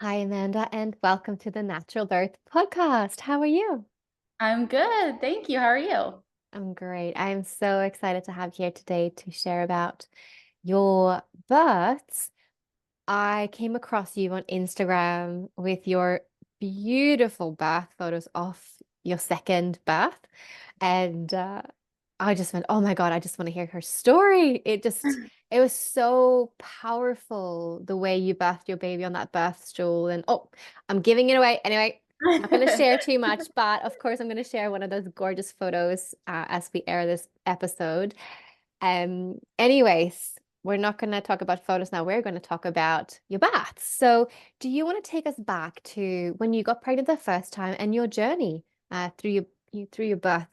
Hi, Amanda, and welcome to the Natural Birth Podcast. How are you? I'm good. Thank you. How are you? I'm great. I'm so excited to have you here today to share about your births. I came across you on Instagram with your beautiful birth photos of your second birth. And I just went, oh my God, I just want to hear her story. It was so powerful the way you birthed your baby on that birth stool. And oh, I'm giving it away. Anyway, I'm not going to share too much, but of course, I'm going to share one of those gorgeous photos as we air this episode. Anyways, we're not going to talk about photos now. We're going to talk about your baths. So, do you want to take us back to when you got pregnant the first time and your journey through your birth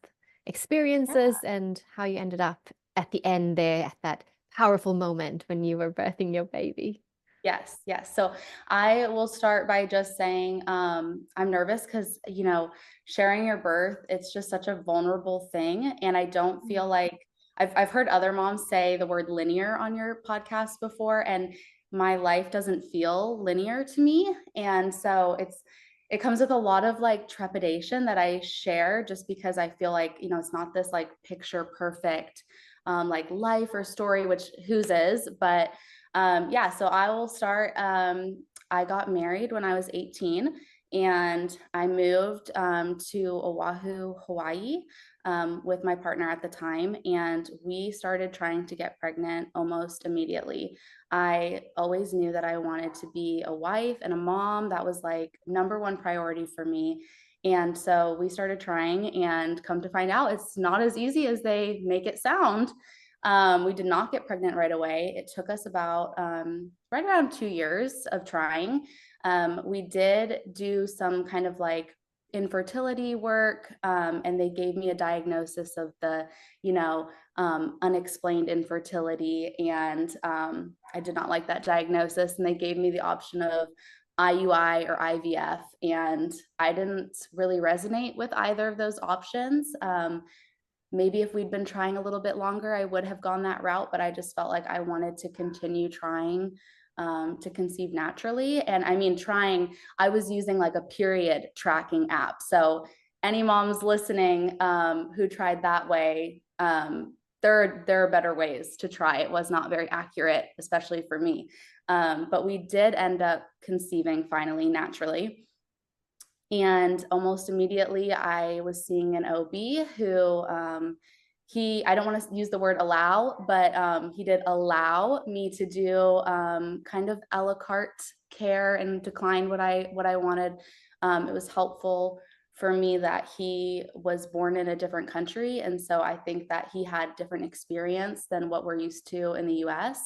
experiences and how you ended up at the end there at that powerful moment when you were birthing your baby? Yes, yes. So I will start by just saying I'm nervous because, sharing your birth, it's just such a vulnerable thing. And I don't feel Mm. like I've heard other moms say the word linear on your podcast before, and my life doesn't feel linear to me. And so it comes with a lot of like trepidation that I share just because I feel like, it's not this like picture perfect like life or story, which whose is, but yeah, so I will start. I got married when I was 18 and I moved to Oahu, Hawaii with my partner at the time. And we started trying to get pregnant almost immediately. I always knew that I wanted to be a wife and a mom. That was like number one priority for me. And so we started trying, and come to find out, it's not as easy as they make it sound. We did not get pregnant right away. It took us about right around 2 years of trying. We did do some kind of like infertility work, and they gave me a diagnosis of the, unexplained infertility. And I did not like that diagnosis. And they gave me the option of IUI or IVF. And I didn't really resonate with either of those options. Maybe if we'd been trying a little bit longer, I would have gone that route, but I just felt like I wanted to continue trying to conceive naturally. And I mean, I was using like a period tracking app. So any moms listening who tried that way, there are better ways to try. It was not very accurate, especially for me. But we did end up conceiving finally naturally. And almost immediately, I was seeing an OB who I don't want to use the word allow, but he did allow me to do kind of a la carte care and decline what I wanted. It was helpful for me that he was born in a different country, and so I think that he had different experience than what we're used to in the U.S.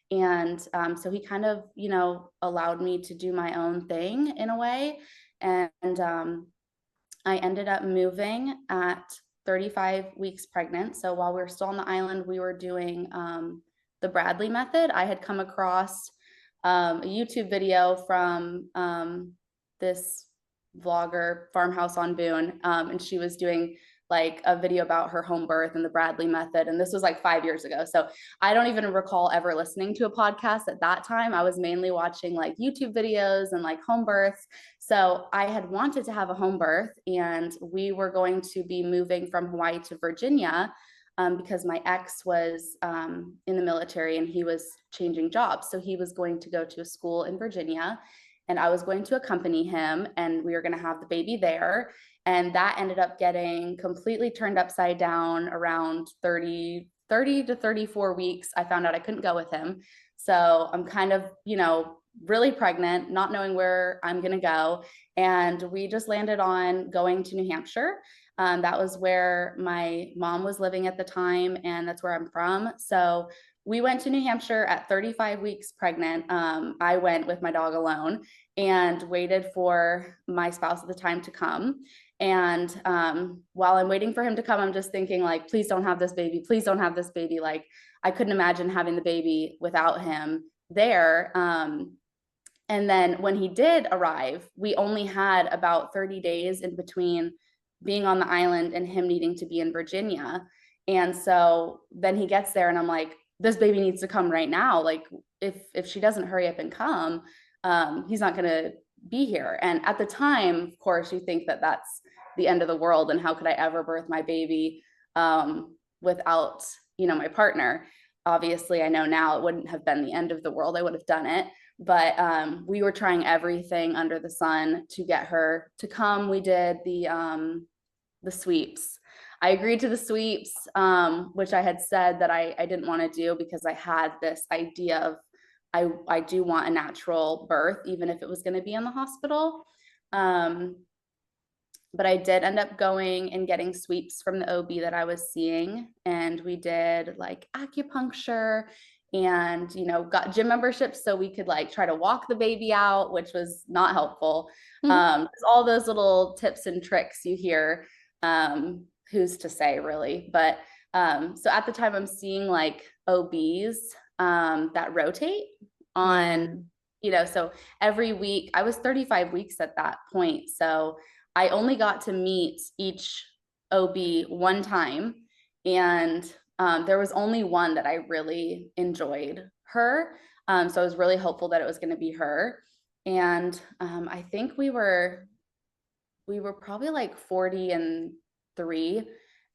And so he kind of, allowed me to do my own thing in a way. And I ended up moving at 35 weeks pregnant. So while we were still on the island, we were doing the Bradley method. I had come across a YouTube video from this vlogger, Farmhouse on Boone, and she was doing like a video about her home birth and the Bradley method. And this was like 5 years ago. So I don't even recall ever listening to a podcast at that time. I was mainly watching like YouTube videos and like home births. So I had wanted to have a home birth, and we were going to be moving from Hawaii to Virginia because my ex was in the military and he was changing jobs. So he was going to go to a school in Virginia, and I was going to accompany him, and we were going to have the baby there. And that ended up getting completely turned upside down around 30 to 34 weeks. I found out I couldn't go with him. So I'm kind of, really pregnant, not knowing where I'm going to go. And we just landed on going to New Hampshire. That was where my mom was living at the time, and that's where I'm from. So we went to New Hampshire at 35 weeks pregnant. I went with my dog alone and waited for my spouse at the time to come. And while I'm waiting for him to come, I'm just thinking, like, please don't have this baby. Please don't have this baby. Like, I couldn't imagine having the baby without him there. And then when he did arrive, we only had about 30 days in between being on the island and him needing to be in Virginia. And so then he gets there, and I'm like, this baby needs to come right now. Like, if she doesn't hurry up and come, he's not gonna be here. And at the time, of course, you think that that's the end of the world and how could I ever birth my baby without, my partner. Obviously, I know now it wouldn't have been the end of the world. I would have done it. But we were trying everything under the sun to get her to come. We did the sweeps. I agreed to the sweeps, which I had said that I didn't want to do because I had this idea of I do want a natural birth, even if it was going to be in the hospital. But I did end up going and getting sweeps from the OB that I was seeing. And we did like acupuncture and, got gym memberships so we could like try to walk the baby out, which was not helpful. All those little tips and tricks you hear, who's to say really. But so at the time I'm seeing like OBs that rotate on, so every week I was 35 weeks at that point. So I only got to meet each OB one time. And there was only one that I really enjoyed her. So I was really hopeful that it was going to be her. And I think we were probably like 40-3.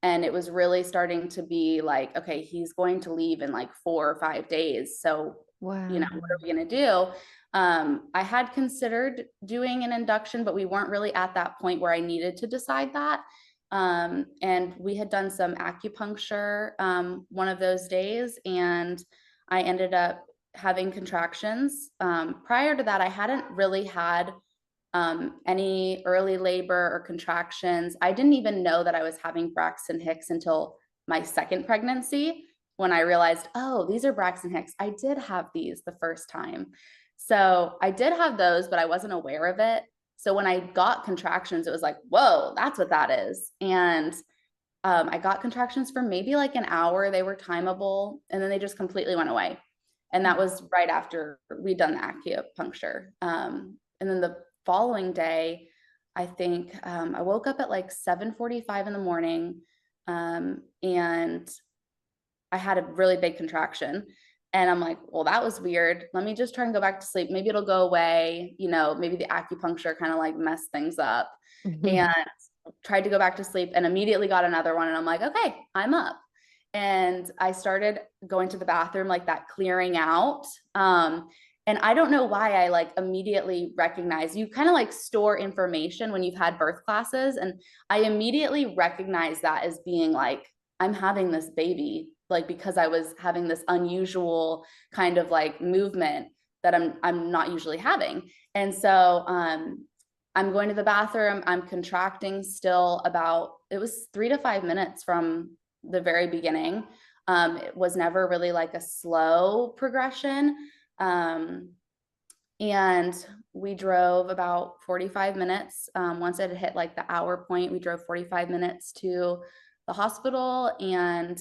And it was really starting to be like, okay, he's going to leave in like 4 or 5 days. So, what are we going to do? I had considered doing an induction, but we weren't really at that point where I needed to decide that. And we had done some acupuncture one of those days, and I ended up having contractions. Prior to that, I hadn't really had any early labor or contractions. I didn't even know that I was having Braxton Hicks until my second pregnancy, when I realized, oh, these are Braxton Hicks. I did have these the first time. So I did have those, but I wasn't aware of it. So when I got contractions, it was like, whoa, that's what that is. And I got contractions for maybe like an hour. They were timeable, and then they just completely went away. And that was right after we'd done the acupuncture. And then the following day, I think I woke up at like 7:45 in the morning, and I had a really big contraction. And I'm like, well, that was weird. Let me just try and go back to sleep. Maybe it'll go away. Maybe the acupuncture kind of like messed things up. And tried to go back to sleep and immediately got another one. And I'm like, okay, I'm up. And I started going to the bathroom, like that clearing out. And I don't know why I like immediately recognize, you kind of like store information when you've had birth classes. And I immediately recognize that as being like, I'm having this baby, like because I was having this unusual kind of like movement that I'm not usually having. And so I'm going to the bathroom, I'm contracting still it was 3 to 5 minutes from the very beginning. It was never really like a slow progression. And we drove about 45 minutes. Once it hit like the hour point, we drove 45 minutes to the hospital, and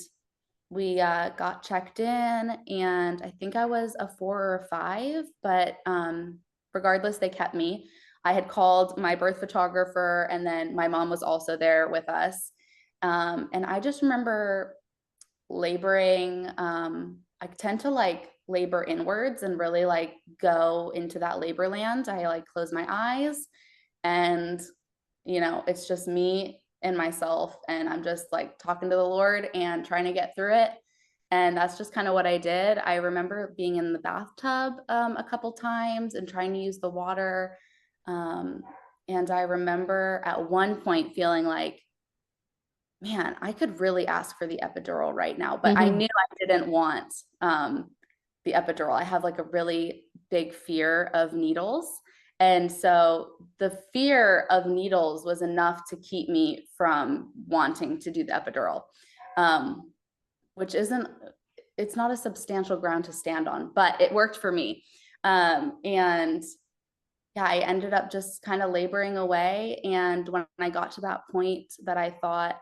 we got checked in, and I think I was a 4 or a 5, but regardless, they kept me. I had called my birth photographer, and then my mom was also there with us. And I just remember laboring. I tend to like labor inwards and really like go into that labor land. I like close my eyes, and it's just me and myself, and I'm just like talking to the Lord and trying to get through it. And that's just kind of what I did. I remember being in the bathtub a couple times and trying to use the water. And I remember at one point feeling like, man, I could really ask for the epidural right now, but I knew I didn't want the epidural. I have like a really big fear of needles. And so the fear of needles was enough to keep me from wanting to do the epidural, which it's not a substantial ground to stand on, but it worked for me. And yeah, I ended up just kind of laboring away. And when I got to that point that I thought,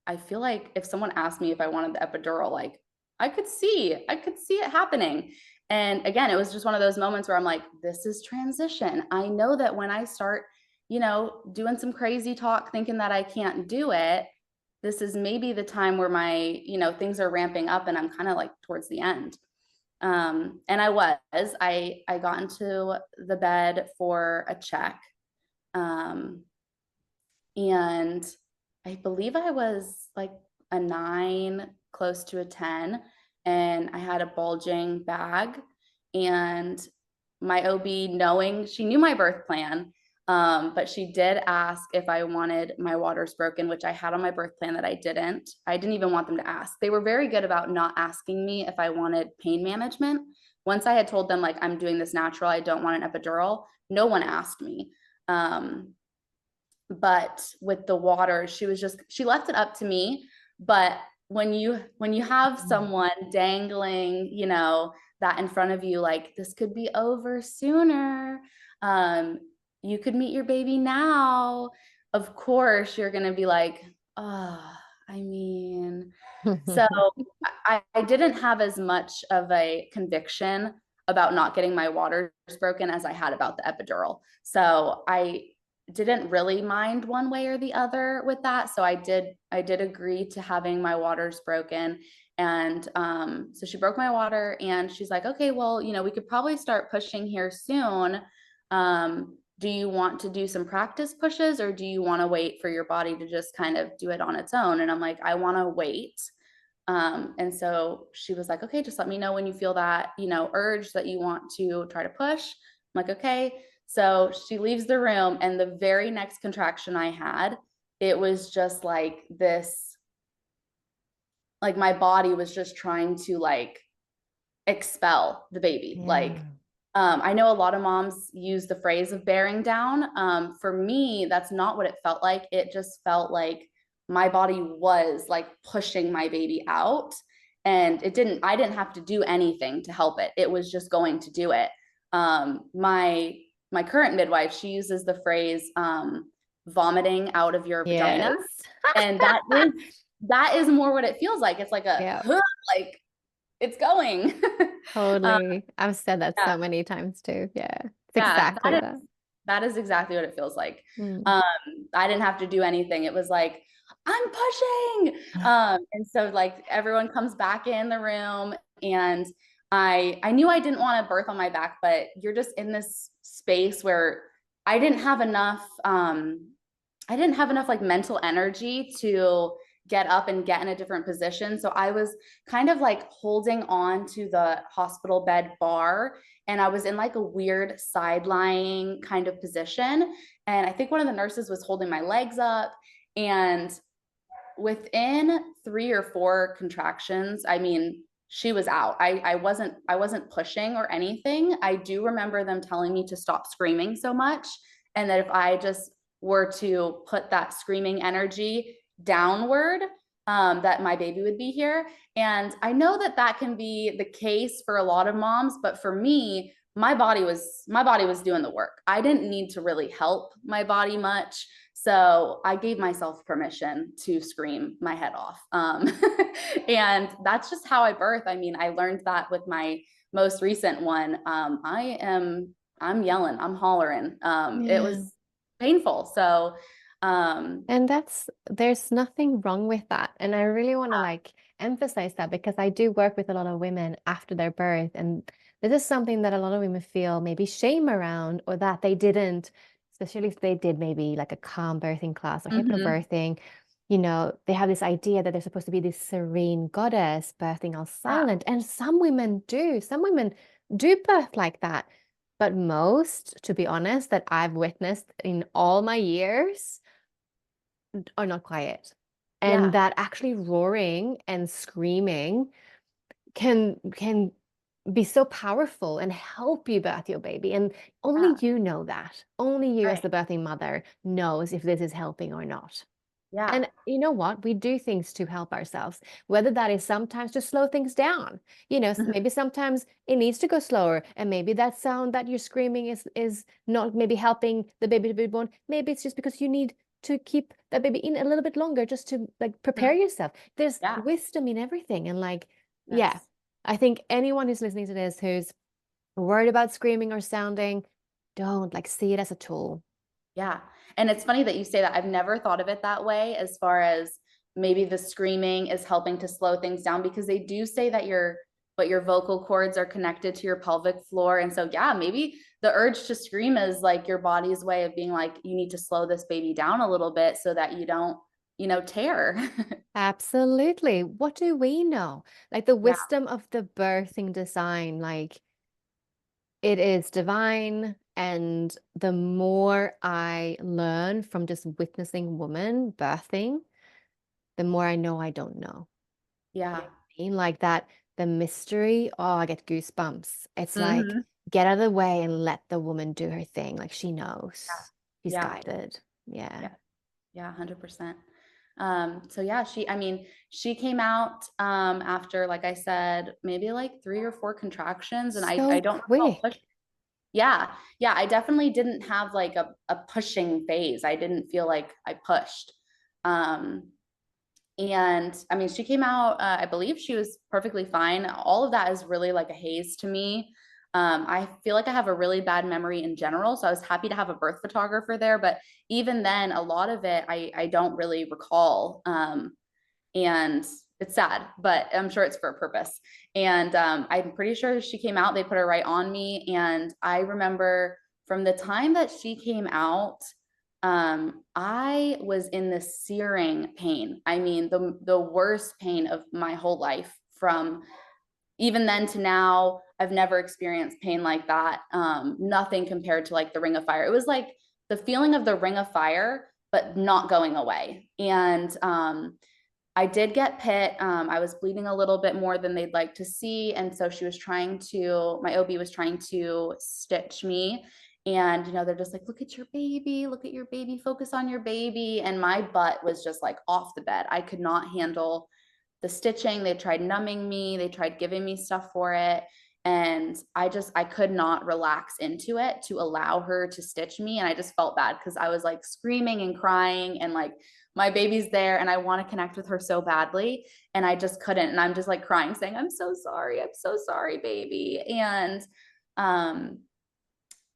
I feel like if someone asked me if I wanted the epidural, like I could see it happening. And again, it was just one of those moments where I'm like, this is transition. I know that when I start, doing some crazy talk, thinking that I can't do it, this is maybe the time where my, things are ramping up and I'm kind of like towards the end. And I got into the bed for a check. Um, and I believe I was like a 9, close to a 10, and I had a bulging bag. And my OB, knowing she knew my birth plan, but she did ask if I wanted my waters broken, which I had on my birth plan that I didn't. I didn't even want them to ask. They were very good about not asking me if I wanted pain management. Once I had told them, like, I'm doing this natural, I don't want an epidural, no one asked me. But with the water, she left it up to me. But when you have someone dangling, that in front of you, like, this could be over sooner, um you could meet your baby now, of course you're going to be like, oh, I mean, so I didn't have as much of a conviction about not getting my waters broken as I had about the epidural. So I didn't really mind one way or the other with that. So I did agree to having my waters broken. And so she broke my water and she's like, okay, well, we could probably start pushing here soon. Do you want to do some practice pushes, or do you want to wait for your body to just kind of do it on its own? And I'm like, I want to wait. And so she was like, okay, just let me know when you feel that, urge that you want to try to push. I'm like, okay. So she leaves the room, and the very next contraction I had, it was just like this, like my body was just trying to like expel the baby. Yeah. Like, I know a lot of moms use the phrase of bearing down. For me, that's not what it felt like. It just felt like my body was like pushing my baby out, and I didn't have to do anything to help it. It was just going to do it. My current midwife, she uses the phrase, vomiting out of your vagina. Yes. And that is more what it feels like. It's like a, Yeah, like it's going. um, totally. I've said that yeah. so many times too. Yeah, it's Yeah, exactly that. that is exactly what it feels like. Mm. Um, I didn't have to do anything. It was like, I'm pushing. And so like everyone comes back in the room, and I knew I didn't want to birth on my back, but you're just in this space where I didn't have enough I didn't have enough like mental energy to get up and get in a different position. So I was kind of like holding on to the hospital bed bar, and I was in like a weird side lying kind of position. And I think one of the nurses was holding my legs up. And within 3 or 4 contractions, I mean, she was out. I wasn't pushing or anything. I do remember them telling me to stop screaming so much, and that if I just were to put that screaming energy downward, that my baby would be here. And I know that that can be the case for a lot of moms, but for me, my body was doing the work. I didn't need to really help my body much. So I gave myself permission to scream my head off. And that's just how I birth. I mean, I learned that with my most recent one. I'm yelling, I'm hollering. It Yeah. was painful. So, um, And there's nothing wrong with that. And I really want to like emphasize that because I do work with a lot of women after their birth. And this is something that a lot of women feel maybe shame around, or that they didn't, especially if they did maybe like a calm birthing class or mhm, hypnobirthing. They have this idea that they're supposed to be this serene goddess birthing all yeah, silent. And some women do. Some women do birth like that. But most, to be honest, that I've witnessed in all my years are not quiet. And yeah, that actually roaring and screaming can be so powerful and help you birth your baby. And only yeah, you know that. Only you as right. the birthing mother knows if this is helping or not. Yeah. And you know what? We do things to help ourselves, whether that is sometimes to slow things down. Mhm. Maybe sometimes it needs to go slower, and maybe that sound that you're screaming is not maybe helping the baby to be born. Maybe it's just because you need to keep that baby in a little bit longer just to like prepare Mhm. yourself. There's Yeah. wisdom in everything. And like, yeah, Yes. I think anyone who's listening to this who's worried about screaming or sounding, don't like see it as a tool. Yeah. And it's funny that you say that. I've never thought of it that way, as far as maybe the screaming is helping to slow things down, because they do say that but your vocal cords are connected to your pelvic floor. And so, yeah, maybe the urge to scream is like your body's way of being like, you need to slow this baby down a little bit so that you don't, tear. Absolutely. What do we know? Like the Yeah. wisdom of the birthing design, like it is divine. And the more I learn from just witnessing women birthing, the more I know I don't know. You know Yeah. what I mean? Like that, the mystery, oh, I get goosebumps. It's like, Hmm. get out of the way and let the woman do her thing. Like she Yeah. knows. She's Yeah. guided. Yeah. Yeah. Yeah. 100%. So yeah, I mean, she came out, after, like I said, maybe like 3 or 4 contractions. And I So don't know how push. quick. Yeah. Yeah. I definitely didn't have like a pushing phase. I didn't feel like I pushed. Um, And I mean, she came out, I believe she was perfectly fine. All of that is really like a haze to me. I feel like I have a really bad memory in general. So I was happy to have a birth photographer there. But even then, a lot of it I don't really recall. And it's sad, but I'm sure it's for a purpose. And I'm pretty sure she came out, they put her right on me. And I remember from the time that she came out, I was in this searing pain. I mean, the worst pain of my whole life. From even then to now, I've never experienced pain like that. Nothing compared to like the ring of fire. It was like the feeling of the ring of fire, but not going away. And I did get pit. I was bleeding a little bit more than they'd like to see. And so my OB was trying to stitch me. And, they're just like, look at your baby, focus on your baby. And my butt was just like off the bed. I could not handle the stitching. They tried numbing me, they tried giving me stuff for it. And I could not relax into it to allow her to stitch me. And I just felt bad because I was like screaming and crying and like, my baby's there and I want to connect with her so badly. And I just couldn't. And I'm just like crying, saying, I'm so sorry. I'm so sorry, baby. And, um,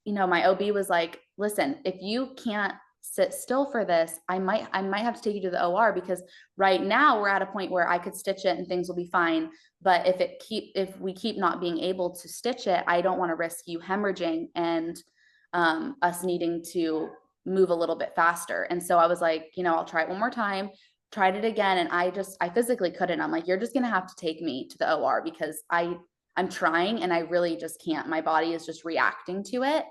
my OB was like, listen, if you can't sit still for this, I might have to take you to the OR because right now we're at a point where I could stitch it and things will be fine. But if we keep not being able to stitch it, I don't want to risk you hemorrhaging and us needing to move a little bit faster. And so I was like, I'll try it one more time. Tried it again, and I physically couldn't. I'm like, you're just gonna have to take me to the OR because I'm trying and I really just can't. My body is just reacting to it.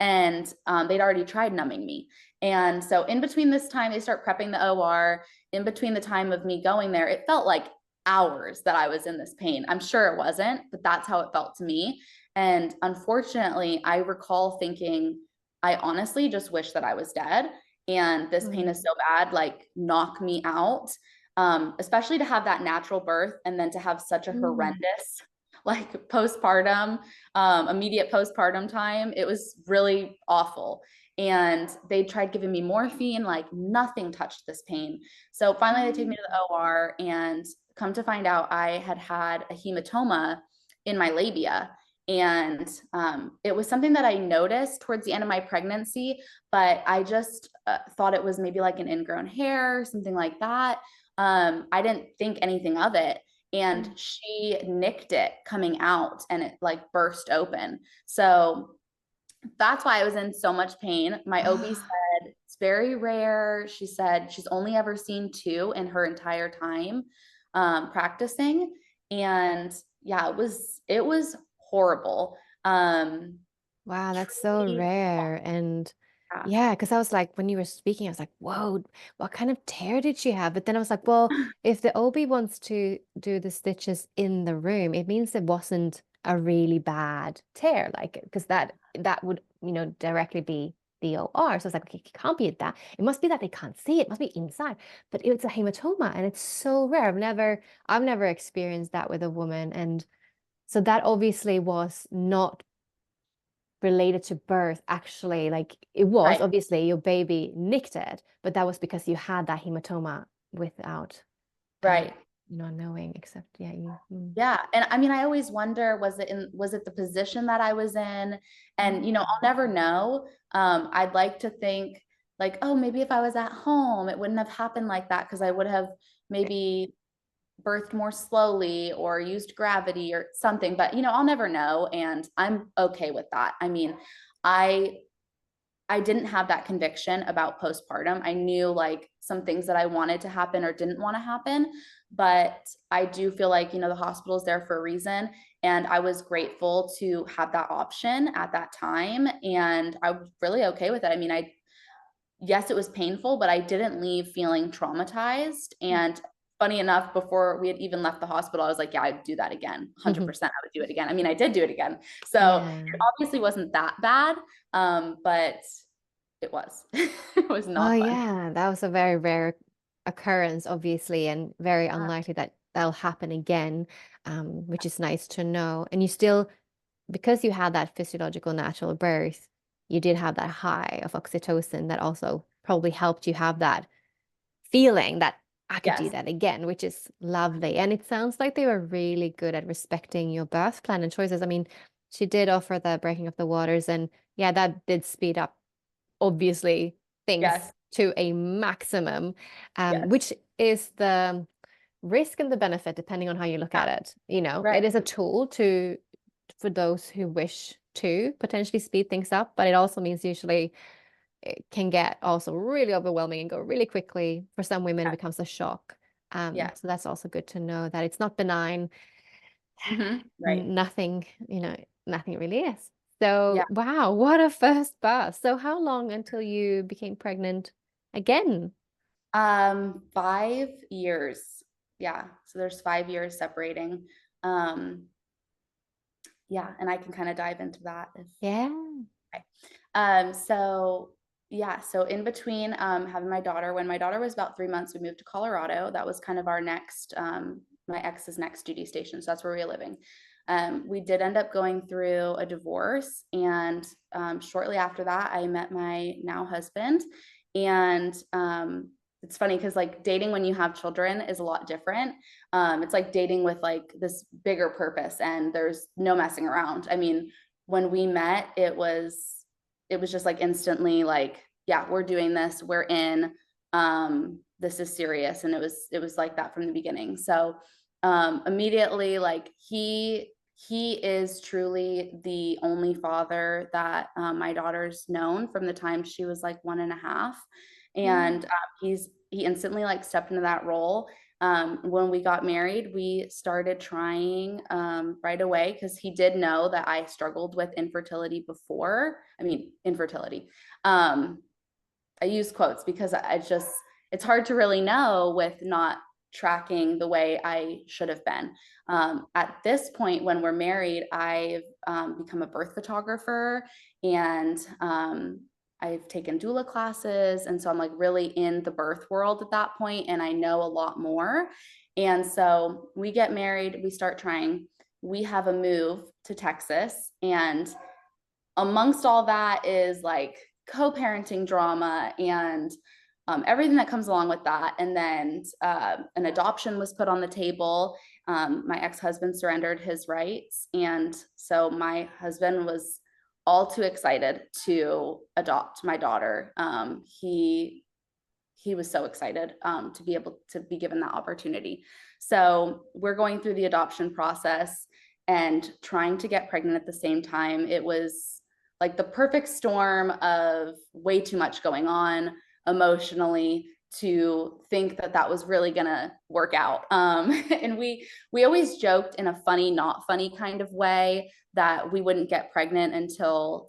And they'd already tried numbing me. And so in between this time, they start prepping the OR. In between the time of me going there, it felt like hours that I was in this pain. I'm sure it wasn't, but that's how it felt to me. And unfortunately, I recall thinking, I honestly just wish that I was dead. And this pain is Mm. so bad, like knock me out. Especially to have that natural birth and then to have such a Mm. horrendous like postpartum, immediate postpartum time. It was really awful. And they tried giving me morphine, like nothing touched this pain. So finally, they take me to the OR, and come to find out, I had a hematoma in my labia. And it was something that I noticed towards the end of my pregnancy, but I just thought it was maybe like an ingrown hair, something like that. I didn't think anything of it. And Mm. she nicked it coming out and it like burst open. So that's why I was in so much pain. My OB said it's very rare. She said she's only ever seen 2 in her entire time practicing. And yeah, it was horrible. Wow, that's so Truly, rare. And yeah. yeah, because I was like, when you were speaking, I was like, whoa, what kind of tear did she have? But then I was like, well, if the OB wants to do the stitches in the room, it means it wasn't a really bad tear, like, because that would, directly be the OR. So I was like, okay, it can't be that. It must be that they can't see it. It must be inside. But it's a hematoma and it's so rare. I've never experienced that with a woman. And so that obviously was not related to birth, actually. Like it was Right. obviously your baby nicked it, but that was because you had that hematoma without Right. knowing, except yeah, you Yeah. And I mean, I always wonder, was it the position that I was in? And, I'll never know. I'd like to think like, oh, maybe if I was at home, it wouldn't have happened like that because I would have maybe birthed more slowly or used gravity or something, but I'll never know. And I'm okay with that. I mean, I I didn't have that conviction about postpartum. I knew like some things that I wanted to happen or didn't want to happen, but I do feel like, the hospital is there for a reason. And I was grateful to have that option at that time. And I was really okay with it. I mean, yes, it was painful, but I didn't leave feeling traumatized. And funny enough, before we had even left the hospital, I was like, yeah, I'd do that again. 100% I would do it again. I mean, I did do it again. So Yeah. it obviously wasn't that bad, but it was. It was Oh, not fun. yeah. That was a very rare occurrence, obviously, and very unlikely that that'll happen again, which is nice to know. And you still, because you had that physiological natural birth, you did have that high of oxytocin that also probably helped you have that feeling that I could do Yes. that again, which is lovely. And it sounds like they were really good at respecting your birth plan and choices. I mean, she did offer the breaking of the waters, and yeah, that did speed up, obviously, things Yes. to a maximum, Yes. which is the risk and the benefit, depending on how you look Yeah. at it. Right. It is a tool to for those who wish to potentially speed things up, but it also means usually it can get also really overwhelming and go really quickly. For some women, it Yeah. becomes a shock. Yeah. So that's also good to know that it's not benign. Right. Nothing, nothing really is. Yeah. So, wow, what a first birth. So, how long until you became pregnant again? 5 years. Yeah. So there's 5 years separating. Um, yeah, and I can kind of dive into that if Yeah. okay. So yeah, so in between having my daughter, when my daughter was about 3 months, we moved to Colorado. That was kind of our next, my ex's next duty station. So that's where we were living. We did end up going through a divorce, and shortly after that, I met my now husband. And it's funny because like dating when you have children is a lot different. It's like dating with like this bigger purpose, and there's no messing around. I mean, when we met, it was just like instantly like, yeah, we're doing this, we're in, this is serious. And it was like that from the beginning. So immediately, like he is truly the only father that my daughter's known from the time she was like 1.5. And he instantly like stepped into that role. When we got married, we started trying right away because he did know that I struggled with infertility before. I mean, infertility. Um, I use quotes because it's hard to really know with not tracking the way I should have been. At this point, when we're married, I've become a birth photographer, and I've taken doula classes. And so I'm like really in the birth world at that point, and I know a lot more. And so we get married, we start trying. We have a move to Texas, and amongst all that is like co-parenting drama and everything that comes along with that. And then an adoption was put on the table. My ex-husband surrendered his rights, and so my husband was all too excited to adopt my daughter. He was so excited to be able to be given that opportunity. So we're going through the adoption process and trying to get pregnant at the same time. It was like the perfect storm of way too much going on emotionally to think that that was really gonna work out. And we always joked in a funny, not funny kind of way that we wouldn't get pregnant until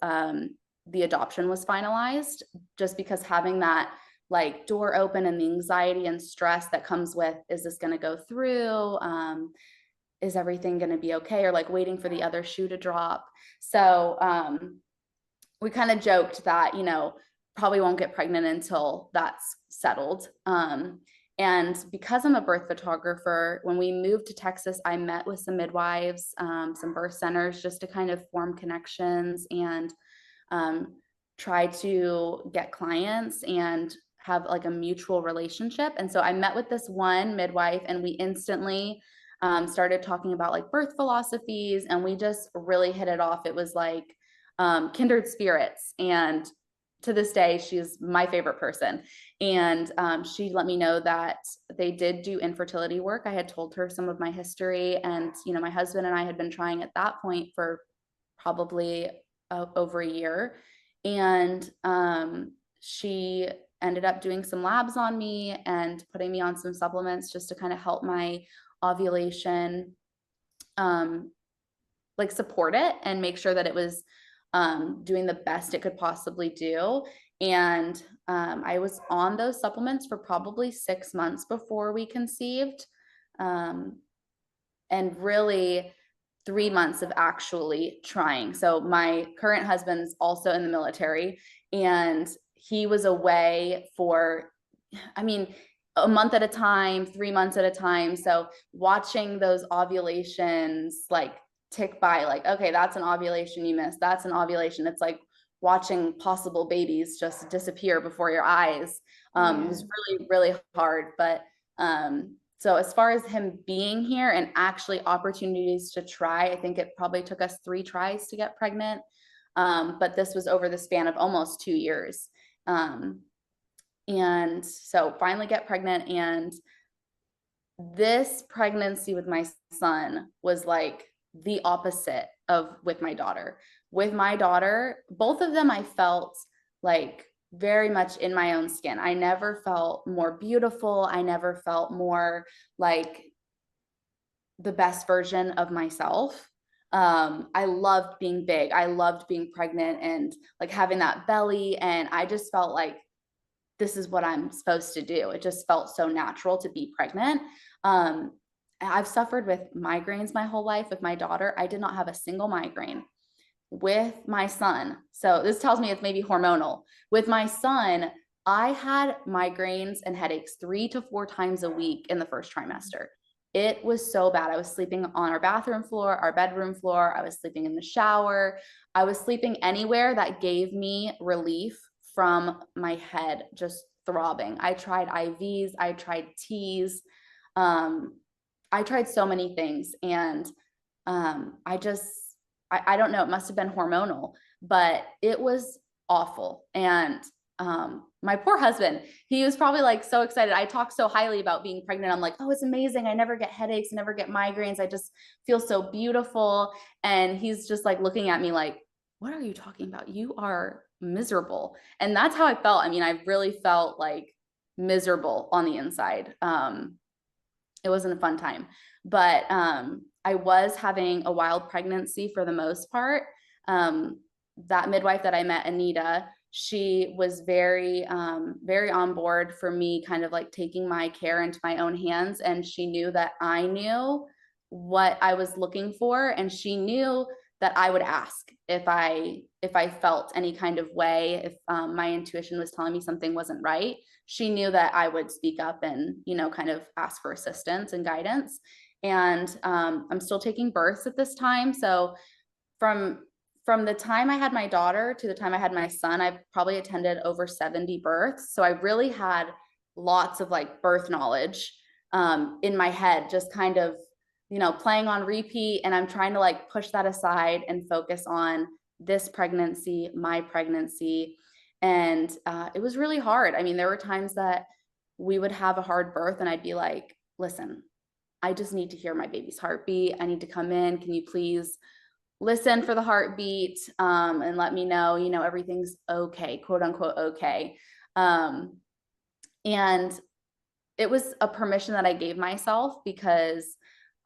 the adoption was finalized, just because having that like door open and the anxiety and stress that comes with, is this going to go through? Is everything going to be okay? Or like waiting for the other shoe to drop. So we kind of joked that, probably won't get pregnant until that's settled. And because I'm a birth photographer, when we moved to Texas, I met with some midwives, some birth centers, just to kind of form connections and um, try to get clients and have like a mutual relationship. And so I met with this one midwife, and we instantly started talking about like birth philosophies, and we just really hit it off. It was like kindred spirits. And to this day, she's my favorite person. And she let me know that they did do infertility work. I had told her some of my history, and my husband and I had been trying at that point for probably over a year. And she ended up doing some labs on me and putting me on some supplements just to kind of help my ovulation, like support it and make sure that it was doing the best it could possibly do. And I was on those supplements for probably 6 months before we conceived. And really 3 months of actually trying. So my current husband's also in the military, and he was away for, I mean, a month at a time, 3 months at a time. So watching those ovulations like tick by, like, okay, that's an ovulation you missed. That's an ovulation. It's like watching possible babies just disappear before your eyes. It was really, really hard. But so as far as him being here and actually opportunities to try, I think it probably took us 3 tries to get pregnant. But this was over the span of almost 2 years. And so finally get pregnant. And this pregnancy with my son was like the opposite of with my daughter. With my daughter, both of them I felt like very much in my own skin. I never felt more beautiful. I never felt more like the best version of myself. I loved being big. I loved being pregnant and like having that belly. And I just felt like this is what I'm supposed to do. It just felt so natural to be pregnant. I've suffered with migraines my whole life. With my daughter, I did not have a single migraine. With my son, so this tells me it's maybe hormonal. With my son, I had migraines and headaches 3 to 4 times a week in the first trimester. It was so bad. I was sleeping on our bathroom floor, our bedroom floor. I was sleeping in the shower. I was sleeping anywhere that gave me relief from my head just throbbing. I tried IVs, I tried teas, I tried so many things. And I don't know, it must have been hormonal, but it was awful. And my poor husband, he was probably like so excited. I talk so highly about being pregnant. I'm like, oh, it's amazing. I never get headaches, I never get migraines. I just feel so beautiful. And he's just like looking at me like, what are you talking about? You are miserable. And that's how I felt. I mean, I really felt like miserable on the inside. It wasn't a fun time, but I was having a wild pregnancy for the most part. That midwife that I met, Anita, she was very, very on board for me kind of like taking my care into my own hands. And she knew that I knew what I was looking for. And she knew that I would ask if I felt any kind of way, if my intuition was telling me something wasn't right. She knew that I would speak up and, kind of ask for assistance and guidance. And I'm still taking births at this time. So from the time I had my daughter to the time I had my son, I've probably attended over 70 births. So I really had lots of like birth knowledge in my head, just kind of, playing on repeat. And I'm trying to like push that aside and focus on this pregnancy, my pregnancy. And it was really hard. I mean, there were times that we would have a hard birth and I'd be like, listen, I just need to hear my baby's heartbeat. I need to come in. Can you please listen for the heartbeat and let me know, everything's okay, quote unquote, okay. And it was a permission that I gave myself because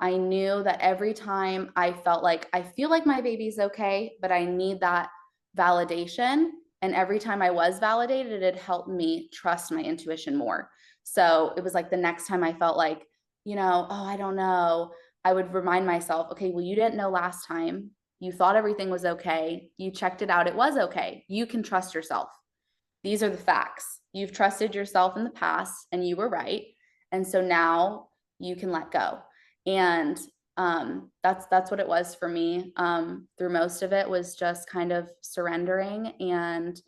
I knew that every time I felt like I feel like my baby's okay, but I need that validation. And every time I was validated, it helped me trust my intuition more. So it was like the next time I felt like, oh, I don't know, I would remind myself, okay, well, you didn't know last time. You thought everything was okay. You checked it out. It was okay. You can trust yourself. These are the facts. You've trusted yourself in the past and you were right. And so now you can let go. And that's what it was for me. Through most of it was just kind of surrendering. And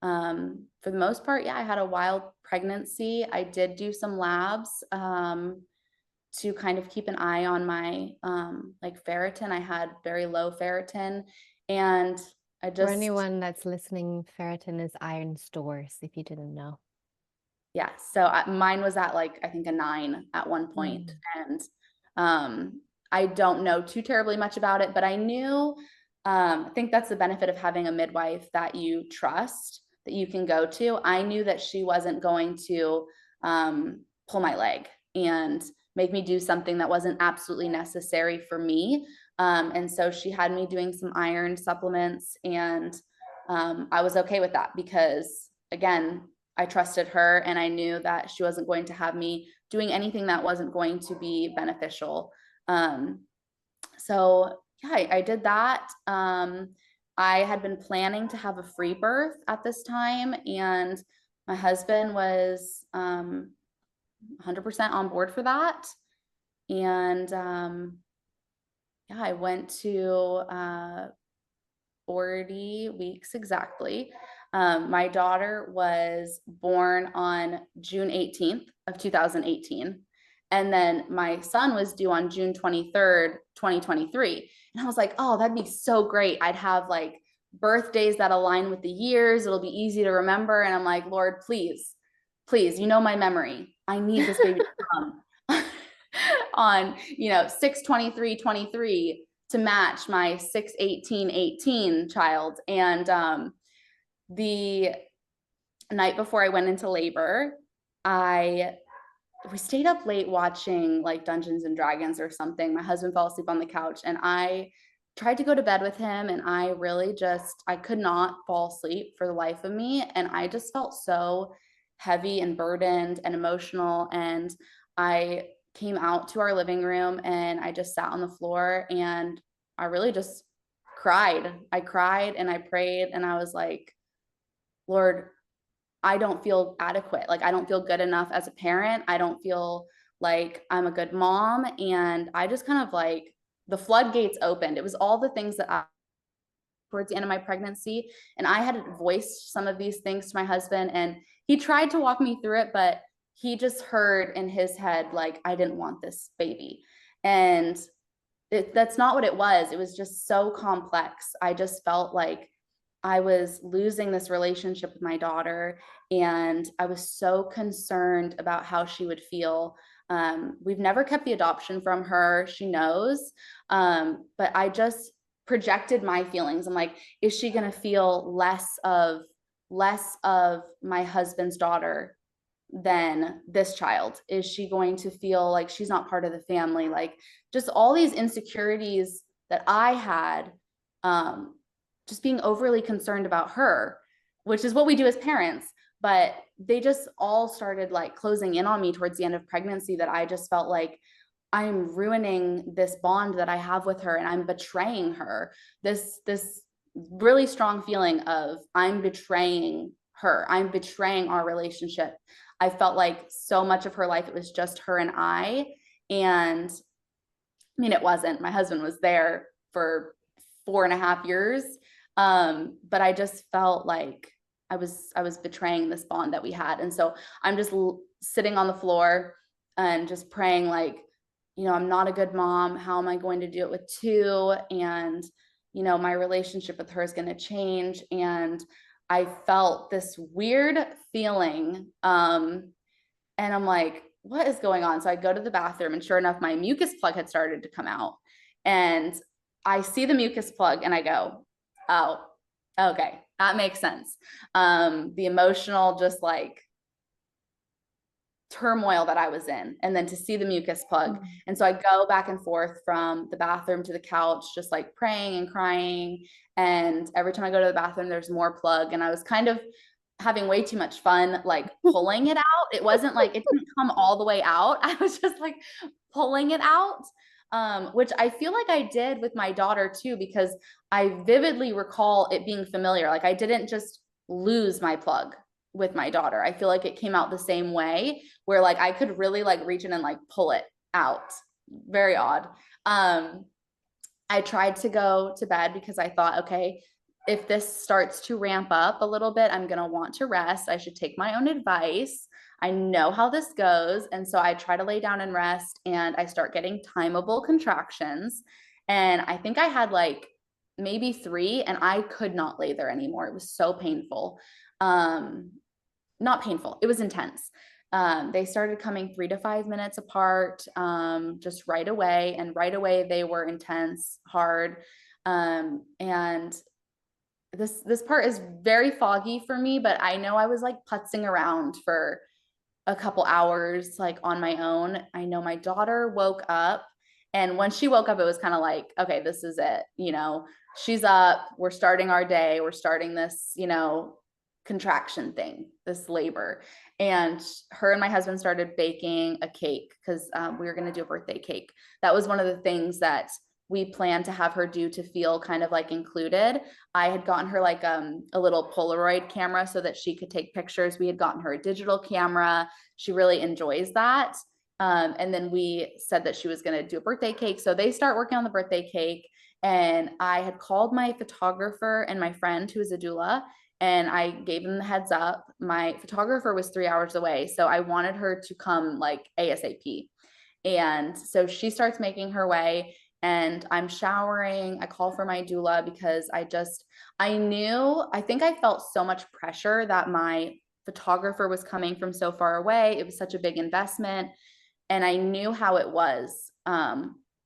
for the most part, yeah, I had a wild pregnancy. I did do some labs to kind of keep an eye on my like ferritin. I had very low ferritin, and I For just, anyone that's listening, ferritin is iron stores, if you didn't know. yeah. So mine was at like, I think a 9 at one point. Mm. And I don't know too terribly much about it, but I knew, I think that's the benefit of having a midwife that you trust, that you can go to. I knew that she wasn't going to pull my leg and make me do something that wasn't absolutely necessary for me. And so she had me doing some iron supplements, and I was okay with that because, again, I trusted her and I knew that she wasn't going to have me doing anything that wasn't going to be beneficial. Um, so yeah, I did that. I had been planning to have a free birth at this time, and my husband was 100% on board for that. And yeah, I went to 40 weeks exactly. My daughter was born on June 18th of 2018. And then my son was due on June 23rd, 2023. And I was like, oh, that'd be so great. I'd have like birthdays that align with the years. It'll be easy to remember. And I'm like, Lord, please, please, you know my memory. I need this baby to come on, 6/23/23 to match my 6/18/18 child. And the night before I went into labor, I we stayed up late watching like Dungeons and Dragons or something. My husband fell asleep on the couch, and I tried to go to bed with him, and I really just I could not fall asleep for the life of me, and I just felt so heavy and burdened and emotional. And I came out to our living room and I just sat on the floor and I really just cried. I cried and I prayed and I was like, Lord, I don't feel adequate. Like, I don't feel good enough as a parent. I don't feel like I'm a good mom. And I just kind of like the floodgates opened. It was all the things that I, towards the end of my pregnancy. And I had voiced some of these things to my husband, and he tried to walk me through it, but he just heard in his head, like, I didn't want this baby. And that's not what it was. It was just so complex. I just felt like I was losing this relationship with my daughter, and I was so concerned about how she would feel. We've never kept the adoption from her. She knows. But I just projected my feelings. I'm like, is she going to feel less of my husband's daughter than this child? Is she going to feel like she's not part of the family? Like, just all these insecurities that I had, just being overly concerned about her, which is what we do as parents. But they just all started like closing in on me towards the end of pregnancy, that I just felt like I'm ruining this bond that I have with her and I'm betraying her. This really strong feeling of I'm betraying her. I'm betraying our relationship. I felt like so much of her life, it was just her and I. And I mean, it wasn't. My husband was there for 4.5 years. But I just felt like I was betraying this bond that we had. And so I'm just sitting on the floor and just praying, like, I'm not a good mom. How am I going to do it with two? And, my relationship with her is going to change. And I felt this weird feeling. And I'm like, what is going on? So I go to the bathroom, and sure enough, my mucus plug had started to come out. And I see the mucus plug and I go, oh, okay, that makes sense. The emotional, just like turmoil that I was in, and then to see the mucus plug. Mm. And so I go back and forth from the bathroom to the couch, just like praying and crying. And every time I go to the bathroom, there's more plug. And I was kind of having way too much fun, like pulling it out. It wasn't like it didn't come all the way out. I was just like pulling it out, which I feel like I did with my daughter too, because I vividly recall it being familiar. Like, I didn't just lose my plug with my daughter. I feel like it came out the same way, where like I could really like reach in and like pull it out. Very odd. I tried to go to bed because I thought, okay, if this starts to ramp up a little bit, I'm going to want to rest. I should take my own advice. I know how this goes. And so I try to lay down and rest, and I start getting timeable contractions. And I think I had like maybe 3, and I could not lay there anymore. It was so painful. Not painful, it was intense. They started coming 3 to 5 minutes apart, just right away. And right away, they were intense, hard. And this part is very foggy for me, but I know I was like putzing around for a couple hours, like on my own. I know my daughter woke up, and when she woke up, it was kind of like, okay, this is it. She's up, we're starting our day, we're starting this, contraction thing, this labor. And her and my husband started baking a cake because we were going to do a birthday cake. That was one of the things that we planned to have her do to feel kind of like included. I had gotten her like a little Polaroid camera so that she could take pictures. We had gotten her a digital camera. She really enjoys that. And then we said that she was going to do a birthday cake. So they start working on the birthday cake. And I had called my photographer and my friend who is a doula, and I gave them the heads up. My photographer was 3 hours away, so I wanted her to come like ASAP. And so she starts making her way, and I'm showering. I call for my doula because I think I felt so much pressure that my photographer was coming from so far away. It was such a big investment. And I knew how it was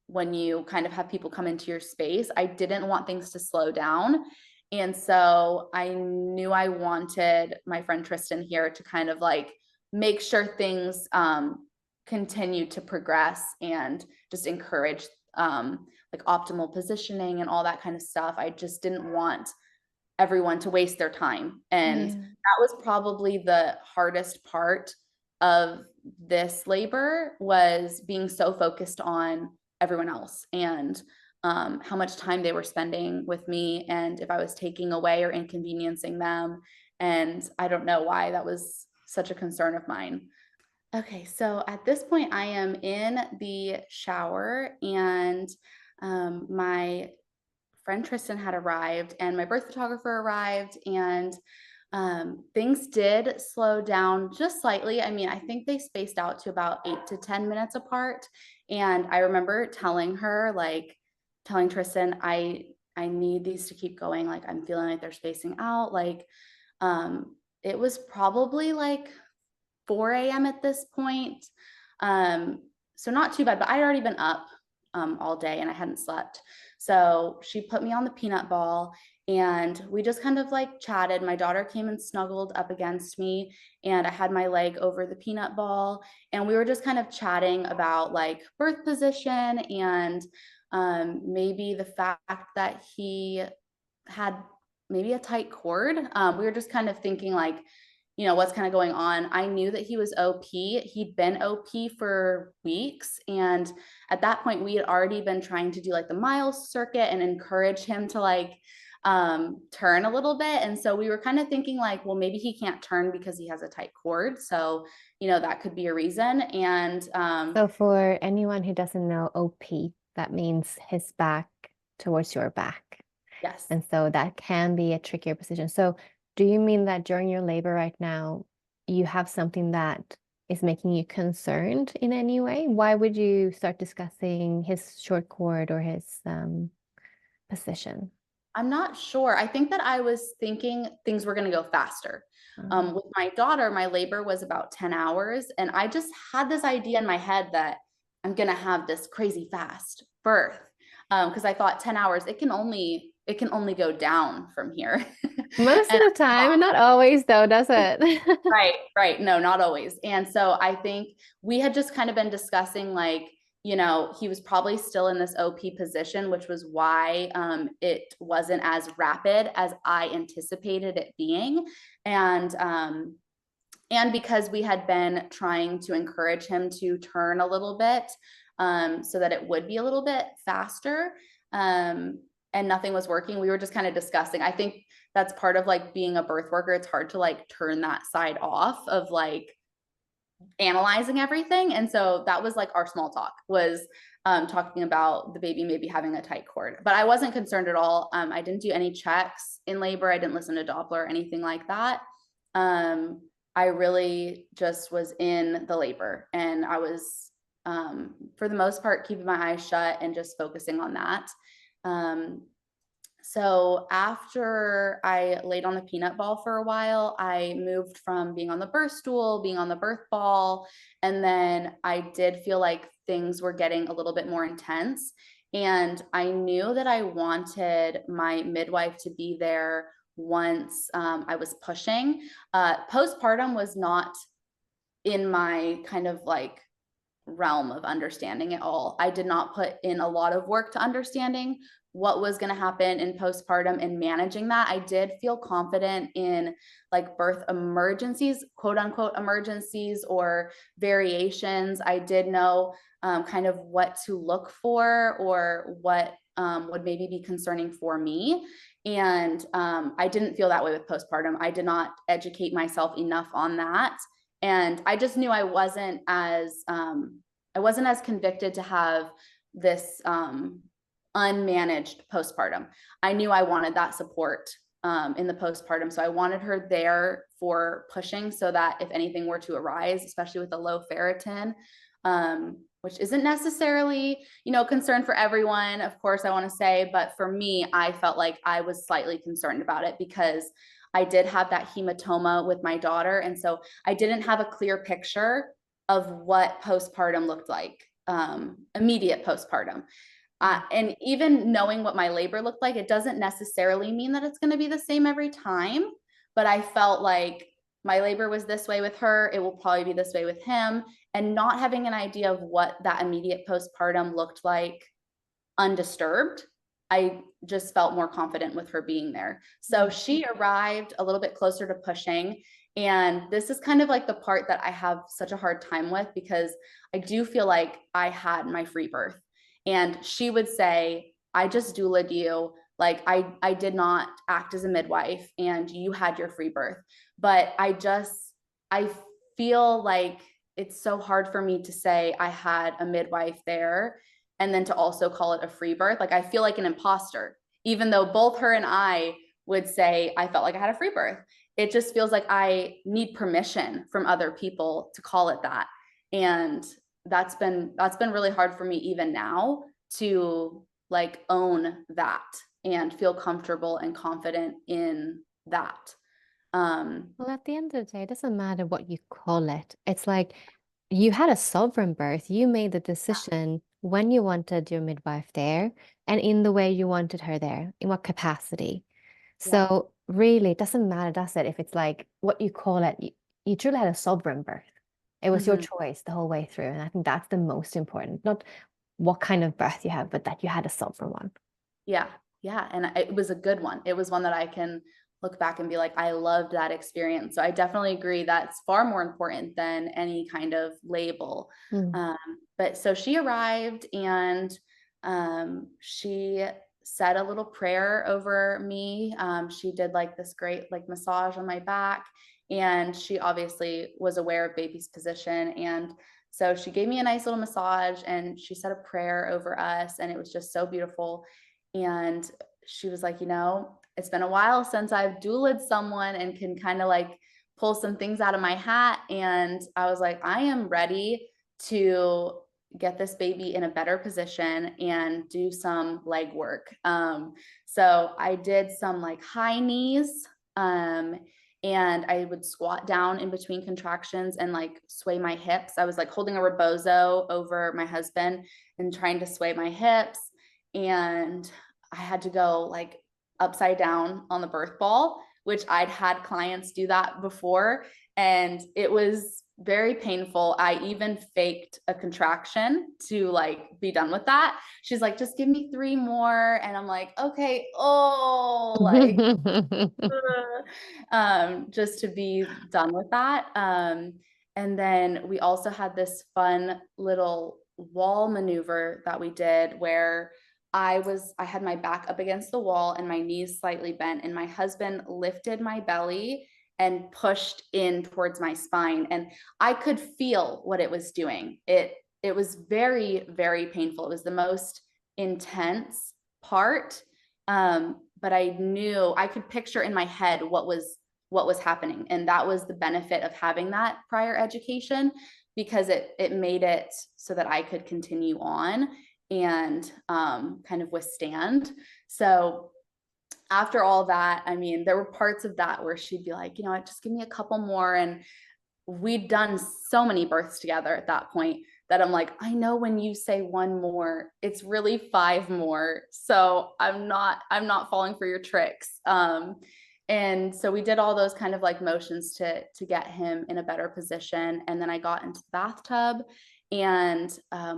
when you kind of have people come into your space. I didn't want things to slow down. And so I knew I wanted my friend Tristan here to kind of like make sure things continue to progress and just encourage like optimal positioning and all that kind of stuff. I just didn't want everyone to waste their time. And Yeah. that was probably the hardest part of this labor, was being so focused on everyone else and how much time they were spending with me, and if I was taking away or inconveniencing them. And I don't know why that was such a concern of mine. Okay, so at this point, I am in the shower, and my friend Tristan had arrived, and my birth photographer arrived, and things did slow down just slightly. I mean, I think they spaced out to about 8 to 10 minutes apart. And I remember telling Tristan, I need these to keep going. Like, I'm feeling like they're spacing out. Like, it was probably like 4 a.m. at this point. So not too bad, but I'd already been up all day and I hadn't slept. So she put me on the peanut ball, and we just kind of like chatted. My daughter came and snuggled up against me, and I had my leg over the peanut ball, and we were just kind of chatting about like birth position and maybe the fact that he had maybe a tight cord. We were just kind of thinking like, what's kind of going on. I knew that he was OP. He'd been OP for weeks. And at that point, we had already been trying to do like the miles circuit and encourage him to like turn a little bit. And so we were kind of thinking like, well, maybe he can't turn because he has a tight cord. So, that could be a reason. And So for anyone who doesn't know OP, that means his back towards your back. yes. And so that can be a trickier position. So do you mean that during your labor right now, you have something that is making you concerned in any way? Why would you start discussing his short cord or his position? I'm not sure. I think that I was thinking things were going to go faster. With my daughter, my labor was about 10 hours. And I just had this idea in my head that I'm going to have this crazy fast birth. Because I thought 10 hours, it can only go down from here. Most of And the time, and not always though, does it? right. No, not always. And so I think we had just kind of been discussing like, he was probably still in this OP position, which was why it wasn't as rapid as I anticipated it being. And because we had been trying to encourage him to turn a little bit so that it would be a little bit faster, and nothing was working. We were just kind of discussing. I think that's part of like being a birth worker. It's hard to like turn that side off of like analyzing everything. And so that was like our small talk, was talking about the baby maybe having a tight cord. But I wasn't concerned at all. I didn't do any checks in labor. I didn't listen to Doppler or anything like that. I really just was in the labor, and I was, for the most part, keeping my eyes shut and just focusing on that. So after I laid on the peanut ball for a while, I moved from being on the birth stool, being on the birth ball, and then I did feel like things were getting a little bit more intense. And I knew that I wanted my midwife to be there once I was pushing. Postpartum was not in my kind of like realm of understanding it all. I did not put in a lot of work to understanding what was going to happen in postpartum and managing that. I did feel confident in like birth emergencies, quote unquote emergencies or variations. I did know kind of what to look for or what would maybe be concerning for me. And I didn't feel that way with postpartum. I did not educate myself enough on that. And I just knew I wasn't as convicted to have this unmanaged postpartum. I knew I wanted that support in the postpartum. So I wanted her there for pushing so that if anything were to arise, especially with the low ferritin, which isn't necessarily, concern for everyone, of course, I want to say, but for me, I felt like I was slightly concerned about it because I did have that hematoma with my daughter. And so I didn't have a clear picture of what postpartum looked like, immediate postpartum. And even knowing what my labor looked like, it doesn't necessarily mean that it's going to be the same every time. But I felt like my labor was this way with her. It will probably be this way with him. And not having an idea of what that immediate postpartum looked like undisturbed, I just felt more confident with her being there. So she arrived a little bit closer to pushing. And this is kind of like the part that I have such a hard time with because I do feel like I had my free birth. And she would say, I just doulaed you. Like I did not act as a midwife and you had your free birth. But I feel like it's so hard for me to say I had a midwife there and then to also call it a free birth. Like I feel like an imposter, even though both her and I would say I felt like I had a free birth. It just feels like I need permission from other people to call it that. And that's been really hard for me even now to like own that and feel comfortable and confident in that. Well, at the end of the day, it doesn't matter what you call it. It's like you had a sovereign birth. You made the decision when you wanted your midwife there and in the way you wanted her there, in what capacity. Yeah. So really, it doesn't matter, does it? If it's like what you call it, you truly had a sovereign birth. It was your Mm-hmm. choice the whole way through. And I think that's the most important, not what kind of birth you have, but that you had a sovereign one. Yeah. Yeah. And it was a good one. It was one that I can look back and be like, I loved that experience. So I definitely agree that's far more important than any kind of label. Mm. Um, but so she arrived and she said a little prayer over me. She did like this great like massage on my back. And she obviously was aware of baby's position. And so she gave me a nice little massage and she said a prayer over us. And it was just so beautiful. And she was like, it's been a while since I've doulaed someone and can kind of like pull some things out of my hat. And I was like, I am ready to get this baby in a better position and do some leg work. So I did some like high knees. And I would squat down in between contractions and like sway my hips. I was like holding a rebozo over my husband and trying to sway my hips. And I had to go like upside down on the birth ball, which I'd had clients do that before. And it was very painful. I even faked a contraction to like be done with that. She's like, just give me 3 more. And I'm like, okay, oh, like, just to be done with that. And then we also had this fun little wall maneuver that we did where I had my back up against the wall and my knees slightly bent, and my husband lifted my belly and pushed in towards my spine, and I could feel what it was doing. It was very, very painful. It was the most intense part. But I knew I could picture in my head what was happening. And that was the benefit of having that prior education, because it made it so that I could continue on and kind of withstand. So after all that, I mean, there were parts of that where she'd be like, you know what, just give me a couple more. And we'd done so many births together at that point that I'm like, I know when you say one more, it's really five more. So I'm not falling for your tricks. And so we did all those kind of like motions to get him in a better position. And then I got into the bathtub, and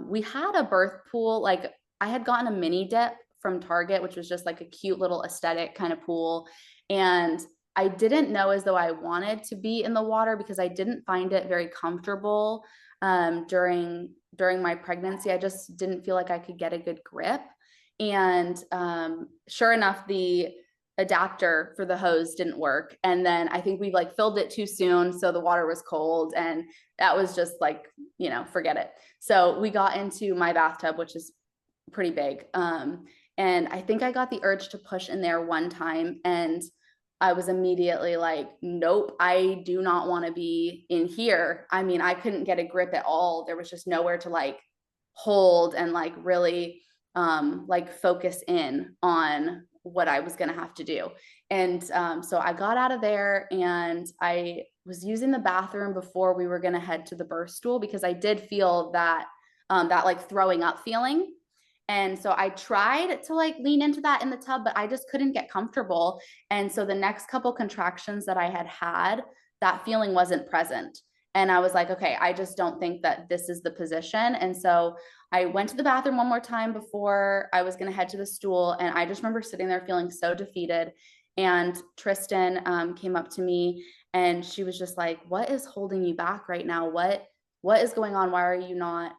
we had a birth pool. Like, I had gotten a mini dip from Target, which was just like a cute little aesthetic kind of pool. And I didn't know as though I wanted to be in the water because I didn't find it very comfortable during my pregnancy. I just didn't feel like I could get a good grip. And sure enough, the adapter for the hose didn't work. And then I think we like filled it too soon. So the water was cold, and that was just like, forget it. So we got into my bathtub, which is pretty big. And I think I got the urge to push in there one time, and I was immediately like, nope, I do not want to be in here. I mean, I couldn't get a grip at all. There was just nowhere to like hold and like really like focus in on what I was going to have to do. And so I got out of there, and I was using the bathroom before we were going to head to the birth stool, because I did feel that that like throwing up feeling. And so I tried to like lean into that in the tub, but I just couldn't get comfortable. And so the next couple contractions that I had, that feeling wasn't present. And I was like, okay, I just don't think that this is the position. And so I went to the bathroom one more time before I was going to head to the stool. And I just remember sitting there feeling so defeated. And Tristan came up to me, and she was just like, what is holding you back right now? What is going on? Why are you not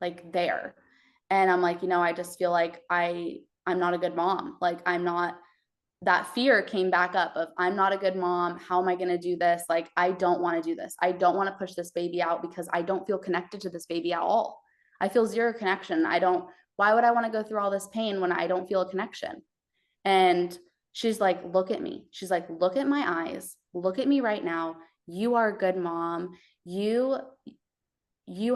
like there? And I'm like, I just feel like I'm not a good mom. Like, I'm not, that fear came back up of, I'm not a good mom. How am I going to do this? Like, I don't want to do this. I don't want to push this baby out because I don't feel connected to this baby at all. I feel zero connection. Why would I want to go through all this pain when I don't feel a connection? And she's like, look at me. She's like, look at my eyes. Look at me right now. You are a good mom. You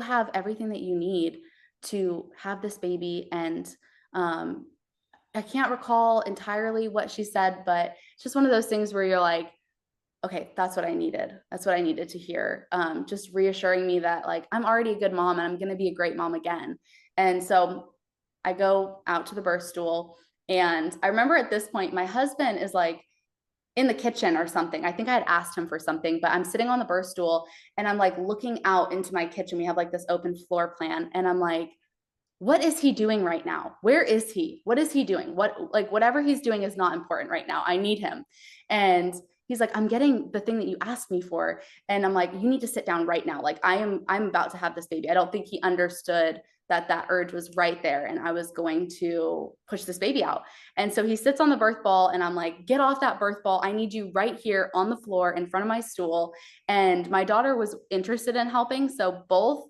have everything that you need to have this baby. And I can't recall entirely what she said, but it's just one of those things where you're like, okay, that's what I needed. That's what I needed to hear. Just reassuring me that like, I'm already a good mom, and I'm going to be a great mom again. And so I go out to the birth stool, and I remember at this point, my husband is like in the kitchen or something. I think I had asked him for something, but I'm sitting on the birth stool, and I'm like looking out into my kitchen. We have like this open floor plan, and I'm like, what is he doing right now? Where is he? What is he doing? Whatever he's doing is not important right now. I need him. And he's like, I'm getting the thing that you asked me for. And I'm like, you need to sit down right now. Like, I'm about to have this baby. I don't think he understood that urge was right there, and I was going to push this baby out. And so he sits on the birth ball, and I'm like, get off that birth ball. I need you right here on the floor in front of my stool. And my daughter was interested in helping. So both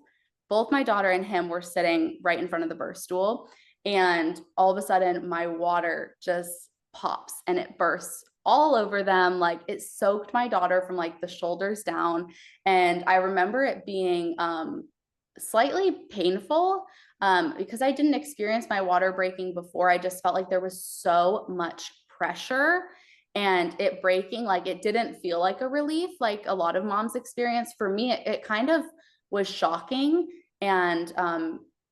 my daughter and him were sitting right in front of the birth stool. And all of a sudden, my water just pops, and it bursts all over them. Like, it soaked my daughter from like the shoulders down. And I remember it being slightly painful because I didn't experience my water breaking before. I just felt like there was so much pressure, and it breaking, like, it didn't feel like a relief like a lot of moms experience. For me, it kind of was shocking. And